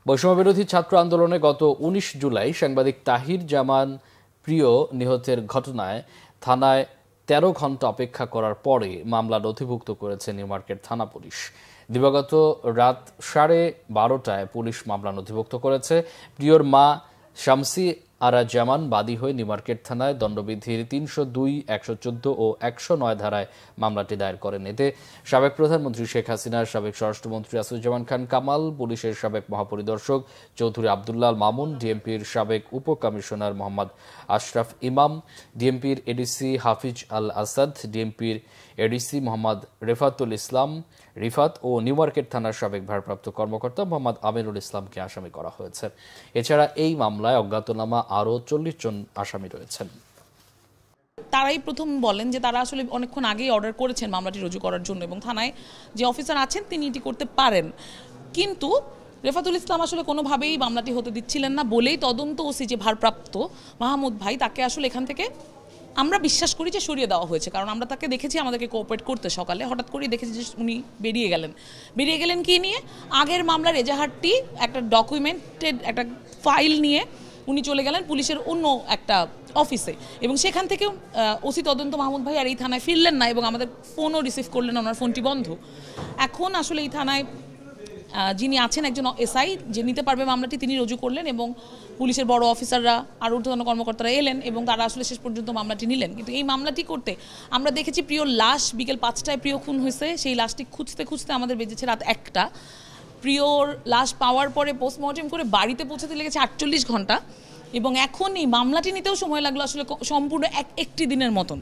বৈষম্যবিরোধী ছাত্র আন্দোলনে গত ১৯ জুলাই সাংবাদিক তাহির জামান প্রিয় নিহতের ঘটনায় থানায় ১৩ ঘণ্টা অপেক্ষা করার পরে মামলা নথিভুক্ত করেছে নিউমার্কেট থানা পুলিশ। দিবাগত রাত 12:30টায় পুলিশ মামলা নথিভুক্ত করেছে। প্রিয়র মা শামসি আরা জামান বাদী হয়ে নিউমার্কেট থানায় দণ্ডবিধির ৩০২, ১১৪ ও ১০৯ ধারায় মামলাটি দায়ের করেন। এতে সাবেক প্রধানমন্ত্রী শেখ হাসিনা, সাবেক স্বরাষ্ট্রমন্ত্রী আসাদুজ্জামান খান কামাল, পুলিশের সাবেক মহাপরিদর্শক চৌধুরী আবদুল্লাহ আল মামুন, ডিএমপির সাবেক উপকমিশনার মোহাম্মদ আশরাফ ইমাম, ডিএমপির এডিসি হাফিজ আল আসাদ, ডিএমপির এডিসি মোহাম্মদ রেফাতুল ইসলাম রিফাত ও নিউমার্কেট থানার সাবেক ভারপ্রাপ্ত কর্মকর্তা মোহাম্মদ আমিনুল ইসলামকে আসামি করা হয়েছে। এছাড়া এই মামলায় অজ্ঞাতনামা আরও ৪০ জন আসামি রয়েছেন। তারাই প্রথম বলেন যে তারা আসলে অনেকক্ষণ আগেই অর্ডার করেছেন মামলাটি রুজু করার জন্য এবং থানায় যে অফিসার আছেন তিনি এটি করতে পারেন, কিন্তু রেফাতুল ইসলাম আসলে কোনোভাবেই মামলাটি হতে দিচ্ছিলেন না বলেই তদন্ত ওসি যে ভারপ্রাপ্ত মাহমুদ ভাই তাকে আসলে এখান থেকে আমরা বিশ্বাস করি যে সরিয়ে দেওয়া হয়েছে, কারণ আমরা তাকে দেখেছি আমাদেরকে কোঅপারেট করতে। সকালে হঠাৎ করে দেখেছি যে উনি বেরিয়ে গেলেন কি নিয়ে, আগের মামলার এজাহারটি একটা ডকুমেন্টেড একটা ফাইল নিয়ে উনি চলে গেলেন পুলিশের অন্য একটা অফিসে এবং সেখান থেকেও ওসি তদন্ত মাহমুদ ভাই আর এই থানায় ফিরলেন না এবং আমাদের ফোনও রিসিভ করলেন, ওনার ফোনটি বন্ধ। এখন আসলে এই থানায় যিনি আছেন একজন এসআই যে নিতে পারবে মামলাটি, তিনি রুজু করলেন এবং পুলিশের বড় অফিসাররা আর ঊর্ধ্বতন কর্মকর্তারা এলেন এবং তারা আসলে শেষ পর্যন্ত মামলাটি নিলেন। কিন্তু এই মামলাটি করতে আমরা দেখেছি প্রিয়র লাশ বিকেল 5টায় প্রিয় খুন হয়েছে, সেই লাশটি খুঁজতে খুঁজতে আমাদের বেজেছে রাত 1টা। প্রিয়র লাশ পাওয়ার পরে পোস্টমর্টেম করে বাড়িতে পৌঁছাতে লেগেছে 48 ঘন্টা এবং এখন এই মামলাটি নিতেও সময় লাগলো আসলে সম্পূর্ণ একটি দিনের মতন।